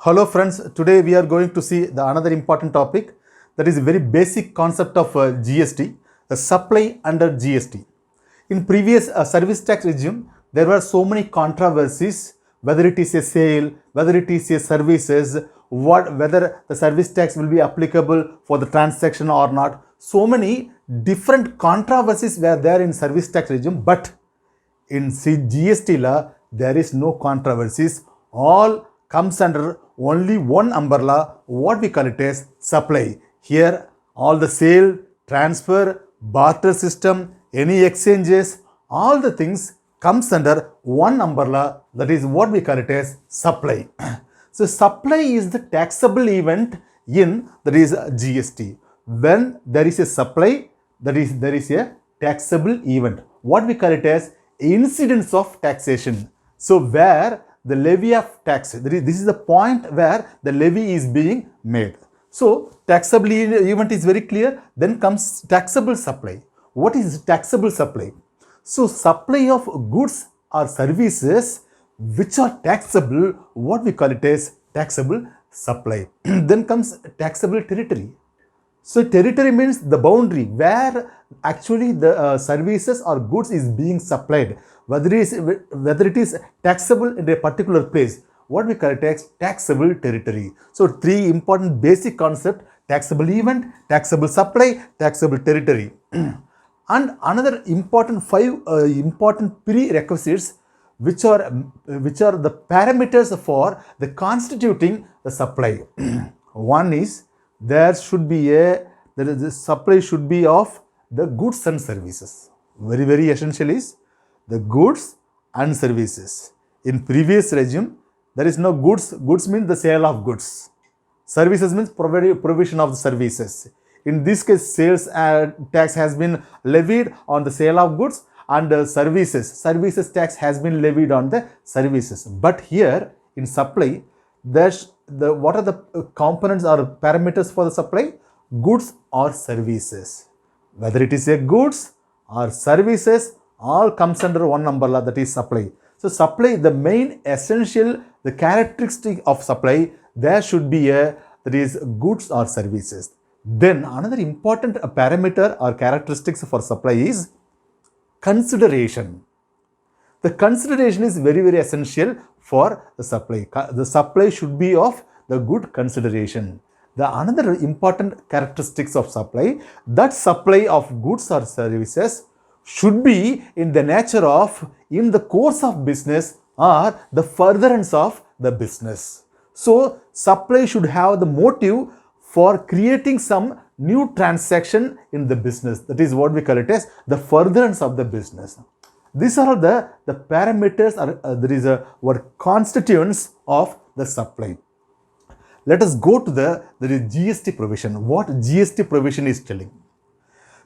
Hello friends, today we are going to see another important topic, that is a very basic concept of GST, the supply under GST. In previous service tax regime, there were so many controversies, whether it is a sale, whether it is a services, whether the service tax will be applicable for the transaction or not. So many different controversies were there in service tax regime, but in GST law, there is no controversies. All comes under only one umbrella, what we call it as supply. Here, all the sale, transfer, barter system, any exchanges, all the things comes under one umbrella, that is what we call it as supply. So, supply is the taxable event in, that is GST. When there is a supply, there is a taxable event. What we call it as incidence of taxation. So, where the levy of tax, this is the point where the levy is being made. So, taxable event is very clear. Then comes taxable supply. What is taxable supply? So, supply of goods or services which are taxable, what we call it as taxable supply. Then comes taxable territory. So, territory means the boundary where actually the services or goods is being supplied. Whether it is taxable in a particular place, what we call it as taxable territory. So, three important basic concepts: taxable event, taxable supply, taxable territory. And another important five important prerequisites which are the parameters for the constituting the supply. One is the supply should be of the goods and services. Very essential is the goods and services. In previous regime, there is no goods. Goods means the sale of goods. Services means provision of the services. In this case, sales tax has been levied on the sale of goods, and services tax has been levied on the services. But here in supply, what are the components or parameters for the supply? Goods or services. Whether it is a goods or services, all comes under one umbrella, that is supply. So, supply, the main essential, the characteristic of supply, there should be that is goods or services. Then another important parameter or characteristics for supply is consideration. The consideration is very essential for the supply. The supply should be of the good consideration. The another important characteristics of supply, that supply of goods or services should be in the nature of in the course of business or the furtherance of the business. So, supply should have the motive for creating some new transaction in the business. That is what we call it as the furtherance of the business. These are the parameters or constituents of the supply. Let us go to the GST provision. What GST provision is telling?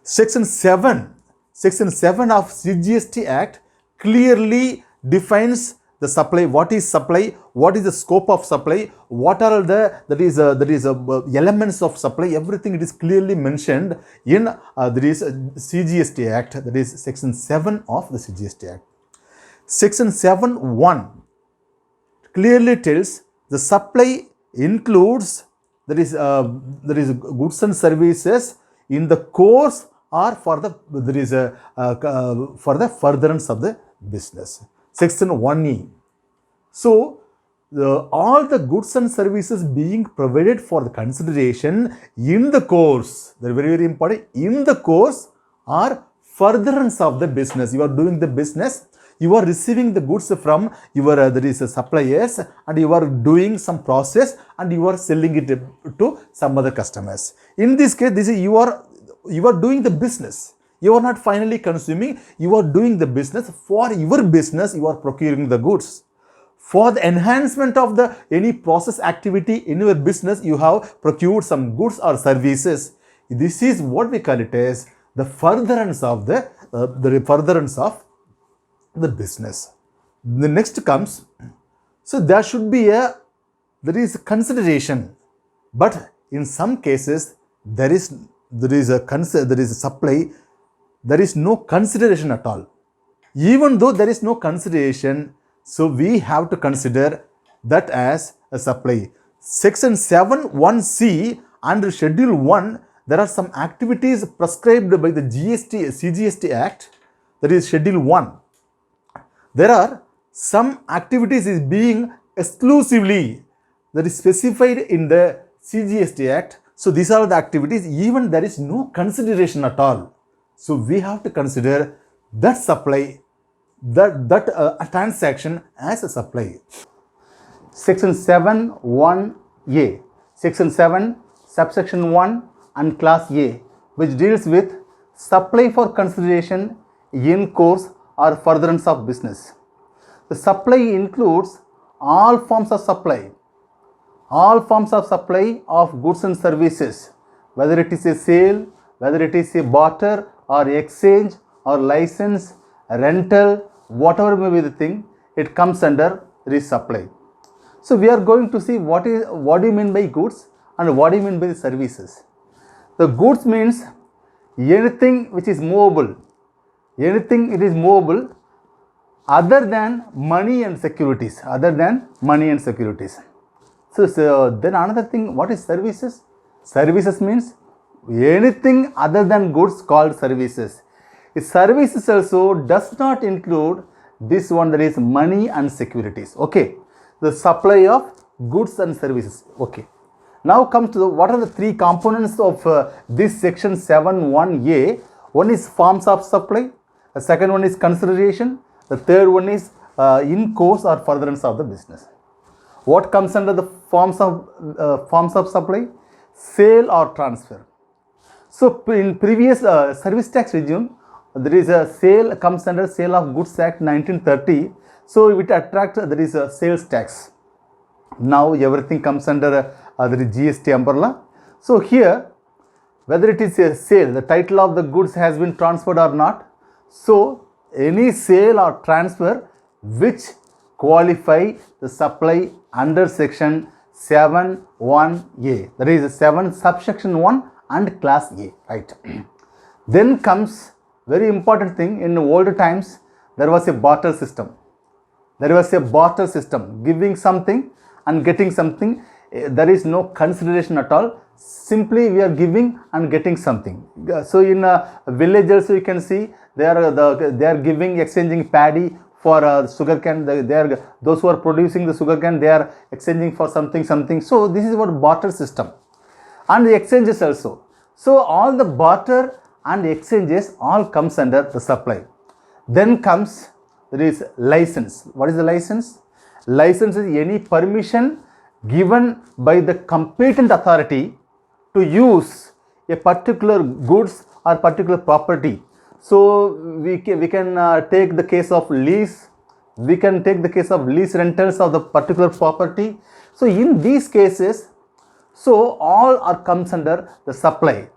Section 7 of Cgst Act clearly defines the supply. What is supply? What is the scope of supply? What are the elements of supply? Everything it is clearly mentioned in Cgst Act. That is Section 7 of the Cgst Act. Section 7(1) clearly tells the supply includes goods and services in the course or for the furtherance of the business. Section 1(e). So, all the goods and services being provided for the consideration in the course, they are very important, in the course or furtherance of the business. You are doing the business, you are receiving the goods from your suppliers, and you are doing some process and you are selling it to some other customers. In this case, you are doing the business. You are not finally consuming, you are doing the business. For your business, you are procuring the goods. For the enhancement of any process activity in your business, you have procured some goods or services. This is what we call it as the furtherance of the business. The next comes, so there should be there is consideration, but in some cases there is a supply, there is no consideration at all. Even though there is no consideration, so we have to consider that as a supply. Section 7(1)(c) under Schedule 1, there are some activities prescribed by the Cgst Act, that is Schedule 1. There are some activities is being exclusively that is specified in the Cgst Act. So these are the activities, even there is no consideration at all. So we have to consider that supply, that transaction as a supply. Section 7(1)(a), Section 7, subsection 1 and class A, which deals with supply for consideration in course or furtherance of business. The supply includes all forms of supply. All forms of supply of goods and services, whether it is a sale, whether it is a barter or exchange or license, rental, whatever may be the thing, it comes under this supply. So we are going to see what do you mean by goods and what do you mean by the services. The goods means anything which is movable, anything it is movable other than money and securities, So then another thing, what is services? Services means anything other than goods called services. Services also does not include this one, that is money and securities. Okay, the supply of goods and services. Okay, now come to what are the three components of this section 7(1)(a). One is forms of supply, the second one is consideration, the third one is in course or furtherance of the business. What comes under the forms of supply? Sale or transfer. So in previous service tax regime, there is a sale comes under Sale of Goods Act 1930. So it attracts, there is a sales tax. Now everything comes under the GST umbrella. So here, whether it is a sale, the title of the goods has been transferred or not. So any sale or transfer which qualify the supply under section 7(1)(a), that is 7 subsection 1 and class A, right? Then comes very important thing. In older times there was a barter system. Giving something and getting something. There is no consideration at all. Simply we are giving and getting something. So in villages you can see they are giving, exchanging paddy for sugarcane. Those who are producing the sugarcane, they are exchanging for something. So this is what barter system, and the exchanges also. So all the barter and exchanges all comes under the supply. Then comes, there is license. What is the license? License is any permission given by the competent authority to use a particular goods or particular property. So we can take the case of lease. We can take the case of lease rentals of the particular property. So in these cases, so all are comes under the supply.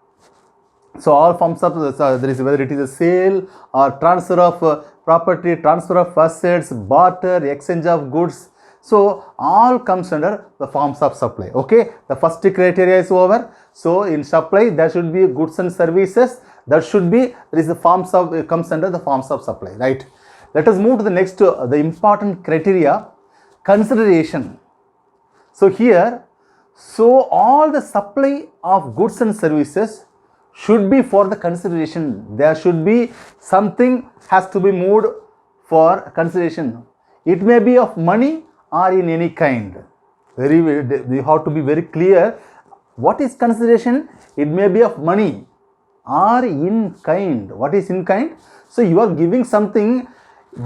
So all forms of there is, whether it is a sale or transfer of property, transfer of assets, barter, exchange of goods. So all comes under the forms of supply. Okay, the first criteria is over. So in supply there should be goods and services. There should be, there is the forms of, it comes under the forms of supply, right? Let us move to the next, the important criteria, consideration. So here, so all the supply of goods and services should be for the consideration. There should be something has to be moved for consideration. It may be of money or in any kind. You have to be very clear. What is consideration? It may be of money or in kind. What is in kind? So you are giving something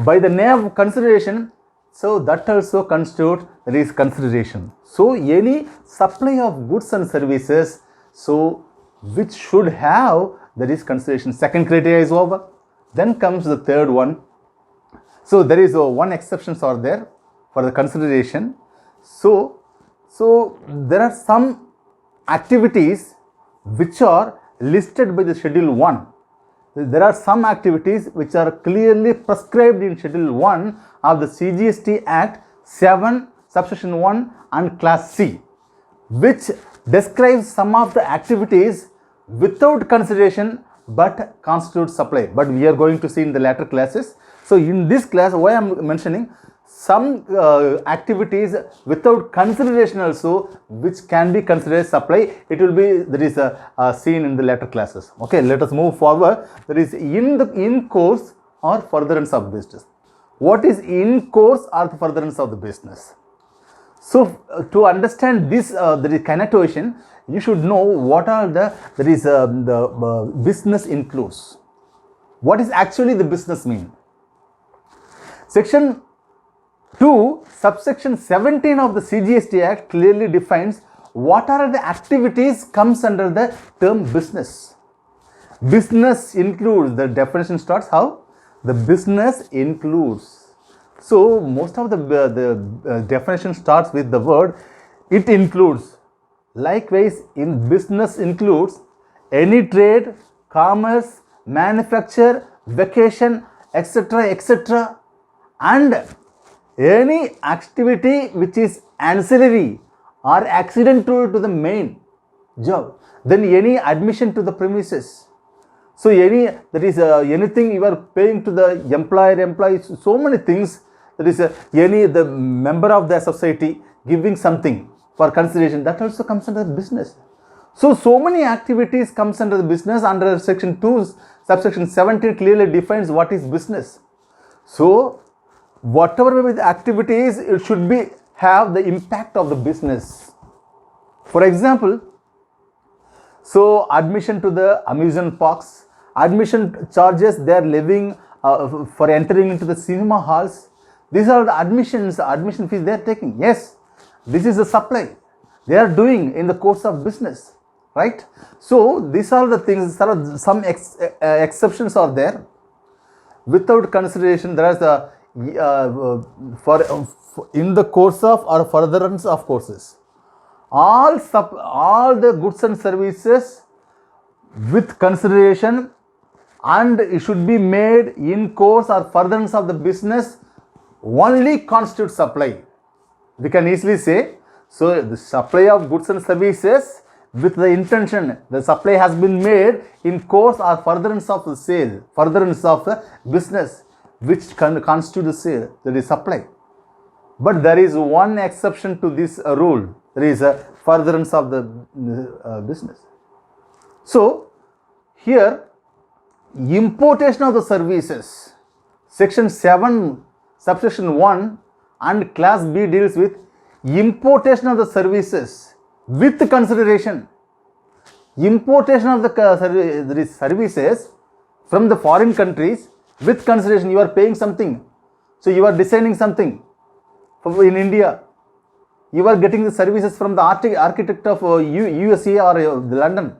by the name of consideration. So that also constitutes, there is consideration. So any supply of goods and services, so which should have, there is consideration. Second criteria is over. Then comes the third one. So there is one exceptions are there for the consideration. So there are some activities which are listed by the Schedule 1. There are some activities which are clearly prescribed in Schedule 1 of the Cgst Act 7 subsection 1 and class C, which describes some of the activities without consideration but constitute supply. But we are going to see in the later classes. So in this class, why I am mentioning, some activities without consideration also, which can be considered supply. It will be, that is seen in the later classes. Okay, let us move forward. That is in course or furtherance of business. What is in course or the furtherance of the business? So to understand this, there is connotation, you should know what are the business includes. What is actually the business mean? Section 2, subsection 17 of the Cgst Act clearly defines what are the activities comes under the term business. Business includes, the definition starts how? The business includes. So most of the definition starts with the word it includes. Likewise, in business includes any trade, commerce, manufacture, vacation, etc., etc., and any activity which is ancillary or accidental to the main job. Then any admission to the premises. So anything you are paying to the employees, so many things. That is the member of the society giving something for consideration, that also comes under business. So many activities comes under the business. Under section 2, subsection 17 clearly defines what is business. So whatever with activities, it should be have the impact of the business. For example, so admission to the amusement parks, admission charges they are levying for entering into the cinema halls. These are the admission fees they are taking. Yes, this is the supply they are doing in the course of business, right? So these are the things. There are some exceptions are there. Without consideration, there is the in the course of or furtherance of courses, all the goods and services with consideration, and it should be made in course or furtherance of the business only constitute supply. We can easily say, so the supply of goods and services with the intention, the supply has been made in course or furtherance of the sale, furtherance of the business, which can constitute the sale, that is supply. But there is one exception to this rule, there is a furtherance of the business. So here, importation of the services, section 7, subsection 1 and class B deals with importation of the services with consideration. Importation of the services from the foreign countries with consideration. You are paying something, so you are designing something in India. You are getting the services from the architect of USA or London.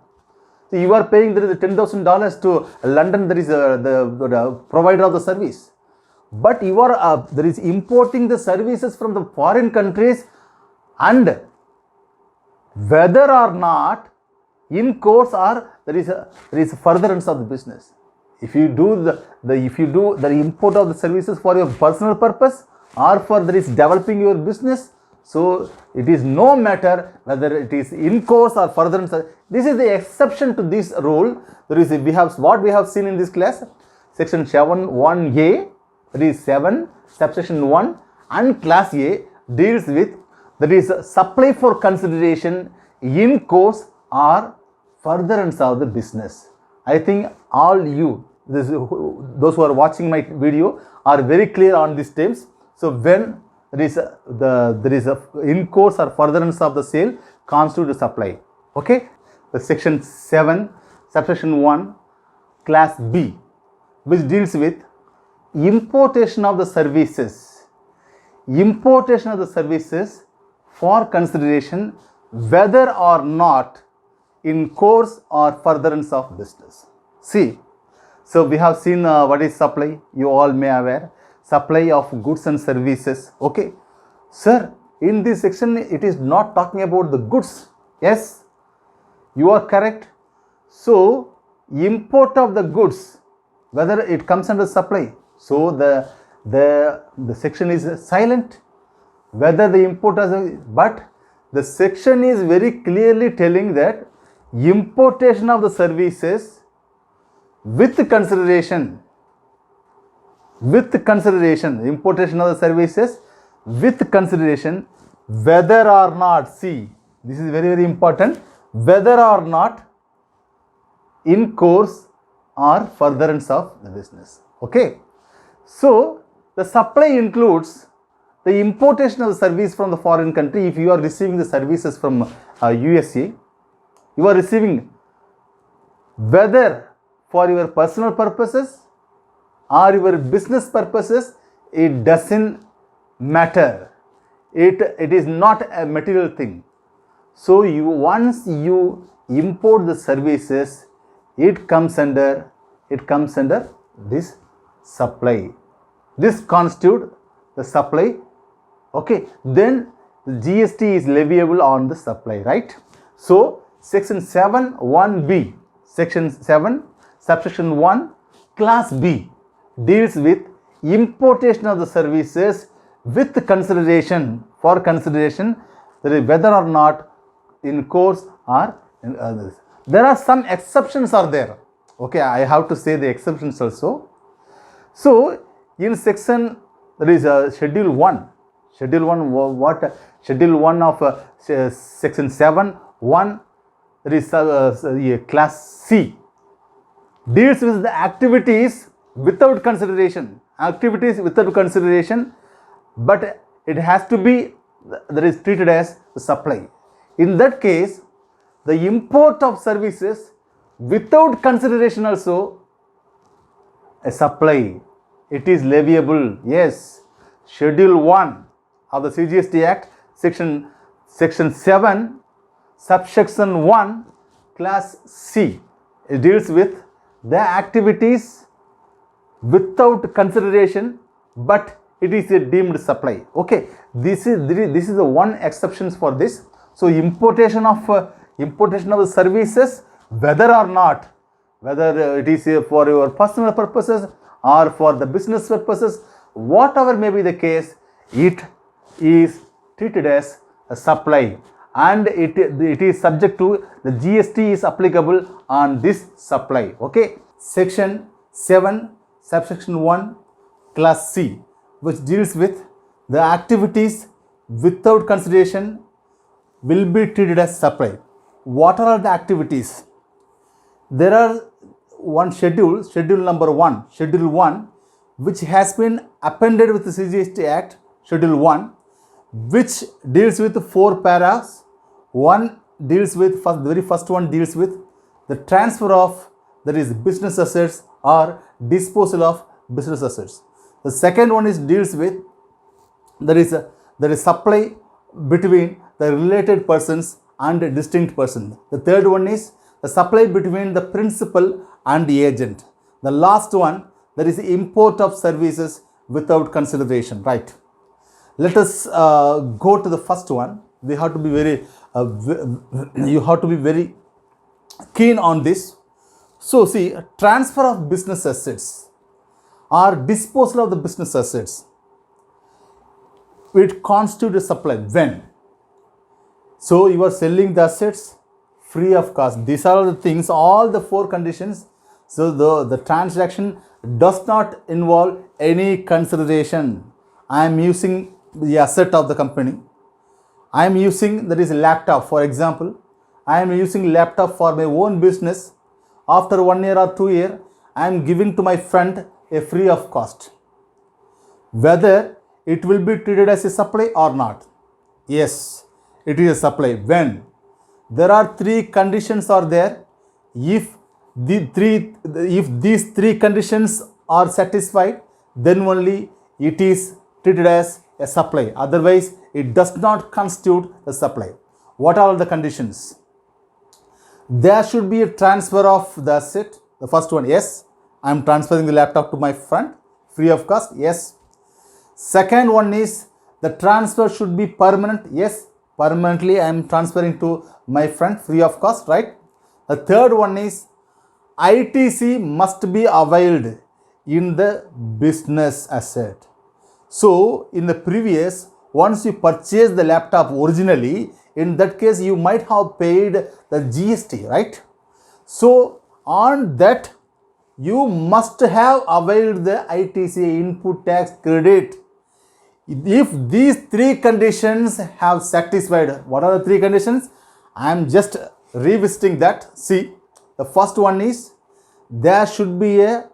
So you are paying $10,000 to London. There is the provider of the service. But you are there is importing the services from the foreign countries, and whether or not in course or there is furtherance of the business. If you do the import of the services for your personal purpose or for there is developing your business, so it is no matter whether it is in course or furtherance. This is the exception to this rule. There is what we have seen in this class, section 7 1A. That is 7 subsection 1 and class A deals with, that is supply for consideration in course or furtherance of the business. I think all you, those who are watching my video are very clear on these terms. So when there is a in course or furtherance of the sale constitute the supply. Okay, the section 7 subsection 1 class B, which deals with importation of the services for consideration whether or not in course or furtherance of business. See, so we have seen what is supply. You all may aware, supply of goods and services. Okay, sir, in this section it is not talking about the goods. Yes, you are correct. So import of the goods, whether it comes under supply. So the section is silent whether the import has, but the section is very clearly telling that importation of the services with consideration with consideration, importation of the services with consideration, whether or not, see, this is very, very important, whether or not in course or furtherance of the business. Okay. So the supply includes the importation of the service from the foreign country. If you are receiving the services from USA, you are receiving whether for your personal purposes or your business purposes, it doesn't matter. It is not a material thing. So once you import the services, it comes under this supply. This constitute the supply. Okay, then the GST is leviable on the supply, right? So section 7(1)(b), section 7 subsection 1 class B deals with importation of the services with consideration, for consideration, that is whether or not in course or in others. There are some exceptions are there. Okay, I have to say the exceptions also. So in section, there is schedule 1. Schedule 1, what? Schedule 1 of section 7(1), there is class C, deals with the activities without consideration. Activities without consideration, but it has to be, that is treated as the supply. In that case, the import of services without consideration also a supply. It is leviable. Yes. Schedule 1 of the Cgst Act, section 7 subsection 1 class C, it deals with the activities without consideration, but it is a deemed supply. Okay, this is the one exceptions for this. So importation of the services, whether or not, whether it is for your personal purposes or for the business purposes, whatever may be the case, it is treated as a supply, and it is subject to the GST is applicable on this supply. Okay, section 7 subsection 1 class C, which deals with the activities without consideration will be treated as supply. What are the activities? There are one schedule number 1, schedule 1, which has been appended with the Cgst Act, schedule 1, which deals with 4 paragraphs. One deals with, the very first one deals with the transfer of, that is business assets or disposal of business assets. The second one is deals with, there is supply between the related persons and a distinct person. The third one is the supply between the principal and the agent. The last one, there is import of services without consideration, right? Let us go to the first one. We have to be very, you have to be very keen on this. So see, transfer of business assets or disposal of the business assets, it constitutes a supply. When? So you are selling the assets free of cost. These are the things, all the 4 conditions. So the transaction does not involve any consideration. I am using the asset of the company. I am using, that is a laptop, for example. I am using laptop for my own business. After 1 year or 2 years, I am giving to my friend a free of cost. Whether it will be treated as a supply or not? Yes, it is a supply. When? There are 3 conditions are there. If these 3 conditions are satisfied, then only it is treated as a supply. Otherwise, it does not constitute a supply. What are the conditions? There should be a transfer of the asset. The first one, yes, I am transferring the laptop to my friend free of cost. Yes. Second one is the transfer should be permanent. Yes, permanently I am transferring to my friend free of cost, right? The third one is ITC must be availed in the business asset. So in the previous, once you purchase the laptop originally, in that case you might have paid the GST, right? So on that you must have availed the ITC input tax credit. If these three conditions have satisfied, what are the three conditions? I am just revisiting that. See, the first one is there should be there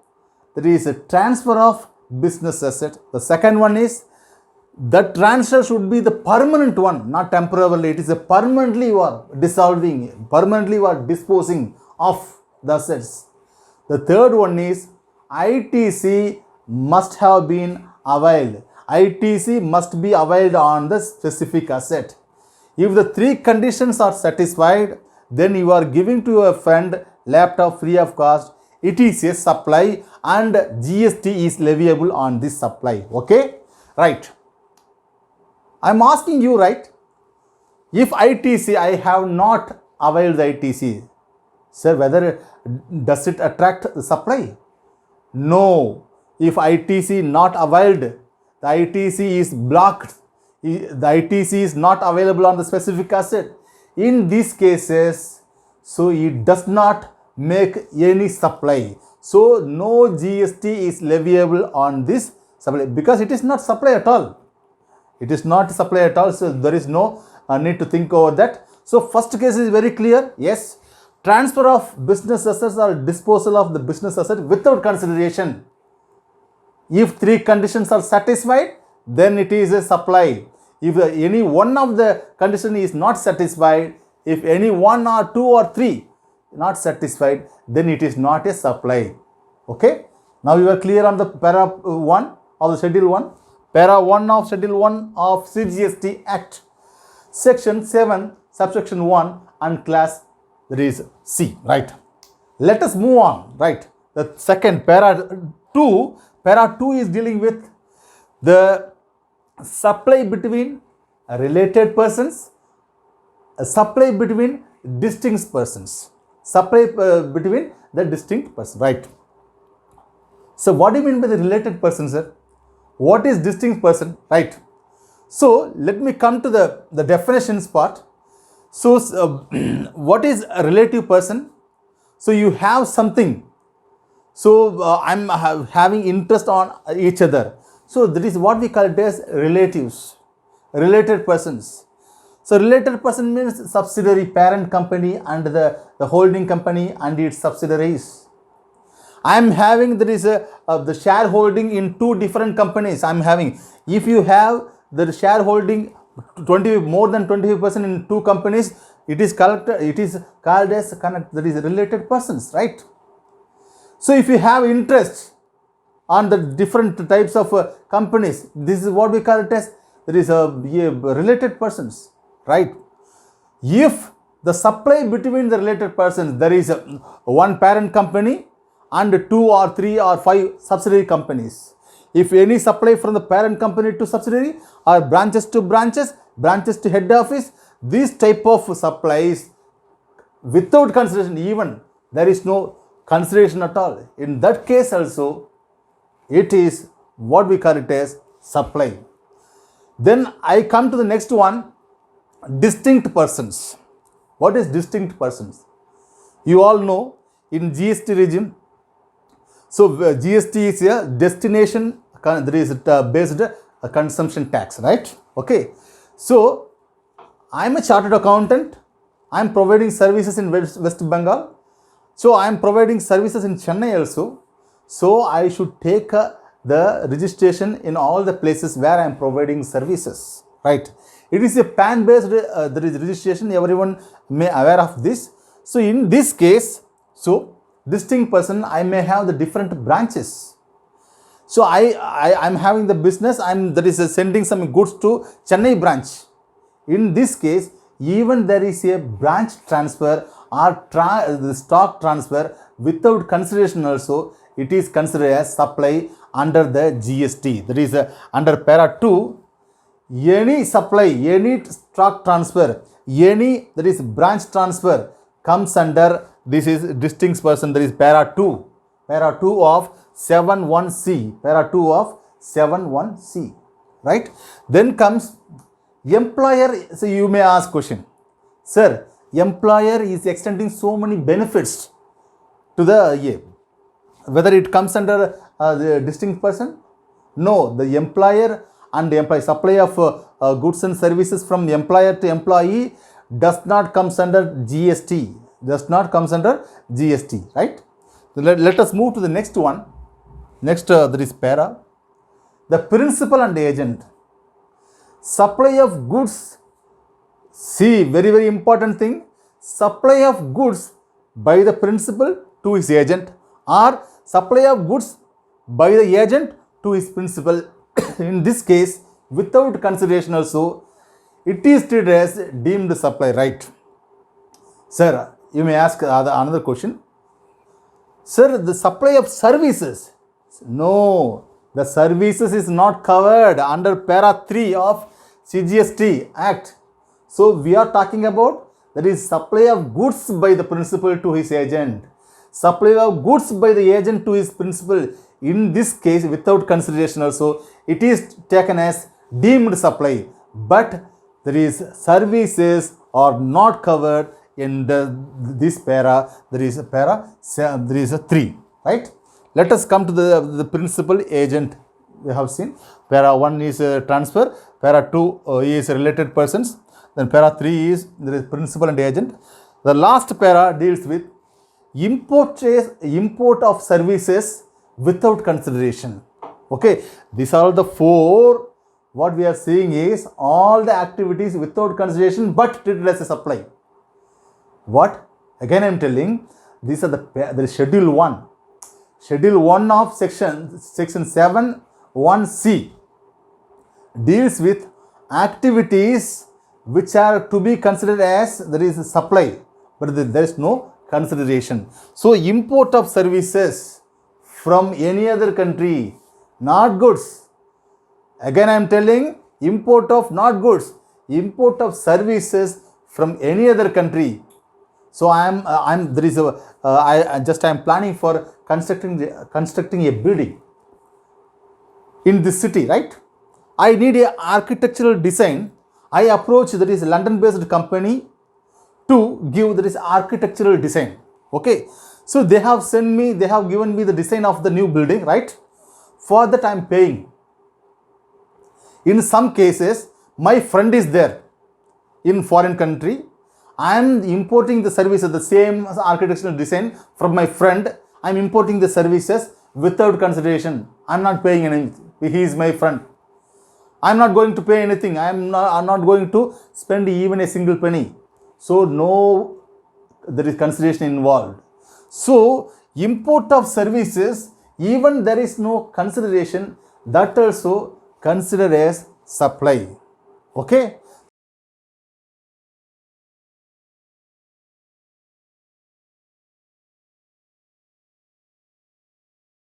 is a transfer of business asset. The second one is the transfer should be the permanent one, not temporarily. It is a permanently you are dissolving, permanently you are disposing of the assets. The third one is ITC must have been availed. ITC must be availed on the specific asset. If the three conditions are satisfied, then you are giving to your friend laptop free of cost. It is a supply and GST is leviable on this supply. Okay? Right. I am asking you, right? If ITC, I have not availed the ITC, sir, whether does it attract the supply? No. If ITC not availed, the ITC is blocked. The ITC is not available on the specific asset. In these cases, so it does not make any supply. So no GST is leviable on this supply because it is not supply at all. It is not supply at all. So there is no need to think over that. So first case is very clear. Yes, transfer of business assets or disposal of the business asset without consideration. If three conditions are satisfied, then it is a supply. If any one of the condition is not satisfied, if any one or two or three not satisfied, then it is not a supply. Okay. Now you are clear on the para 1 of the schedule 1. Para 1 of schedule 1 of Cgst Act. Section 7, subsection 1 and class that is C. Right. Let us move on. Right. The second para 2 is dealing with the supply between related persons, supply between distinct persons, supply between the distinct person, right? So what do you mean by the related person, sir? What is distinct person, right? So let me come to the definitions part. So what is a relative person? So you have something. So I'm having interest on each other. So that is what we call it as relatives, related persons. So related person means subsidiary, parent company and the holding company and its subsidiaries. I am having the shareholding in two different companies. I am having, if you have the shareholding more than 25% in two companies, it is called as that is related persons, right? So if you have interest on the different types of companies, this is what we call it as there is a related persons, right? If the supply between the related persons, there is one parent company and 2 or 3 or 5 subsidiary companies. If any supply from the parent company to subsidiary or branches to branches, branches to head office, this type of supplies without consideration, even there is no consideration at all. In that case also, it is what we call it as supply. Then I come to the next one, distinct persons. What is distinct persons? You all know in GST regime, so GST is a destination, there is based consumption tax, right? Okay. So I am a chartered accountant. I am providing services in West Bengal. So I am providing services in Chennai also. So I should take the registration in all the places where I am providing services, right? It is a PAN based there is registration. Everyone may aware of this. So in this case, so distinct person, I may have the different branches. So I am having the business. That is sending some goods to Chennai branch. In this case, even there is a branch transfer or the stock transfer without consideration also, it is considered as supply under the GST. That is under para 2, any supply, any stock transfer, any that is branch transfer comes under this is distinct person. That is para 2 of 71C, para 2 of 71C, right? Then comes employer. So you may ask question, sir, employer is extending so many benefits to the Whether it comes under the distinct person? No, the employer and the employee, supply of goods and services from the employer to employee does not comes under GST. Does not comes under GST, right? Let us move to the next one. Next, there is para. The principal and agent. Supply of goods. See, very, very important thing. Supply of goods by the principal to his agent, or supply of goods by the agent to his principal. In this case, without consideration also, it is treated as deemed supply, right? Sir, you may ask another question. Sir, the supply of services. No, the services is not covered under para 3 of Cgst Act. So we are talking about, that is, supply of goods by the principal to his agent. Supply of goods by the agent to his principal. In this case, without consideration also, it is taken as deemed supply. But there is services are not covered in this para. There is a 3, right? Let us come to the principal agent. We have seen para 1 is transfer, para 2 is related persons, then para 3 is there is principal and agent. The last para deals with import of services without consideration. Okay, these are the 4. What we are seeing is all the activities without consideration but treated as a supply. What? Again I am telling, these are there is schedule 1. Schedule 1 of section 7(1)(c) deals with activities which are to be considered as there is a supply, but there is no consideration. So import of services from any other country, not goods. Again I am telling, import of not goods, import of services from any other country. So I am planning for constructing a building in this city, right? I need a architectural design. I approach that is London based company to give that is architectural design. Okay, so they have given me the design of the new building, right? For that I am paying. In some cases, my friend is there in foreign country. I am importing the services, the same architectural design from my friend. I am importing the services without consideration. I am not paying anything. He is my friend. I am not going to pay anything. I am not going to spend even a single penny. So no, there is consideration involved. So import of services, even there is no consideration, that also considered as supply. Okay.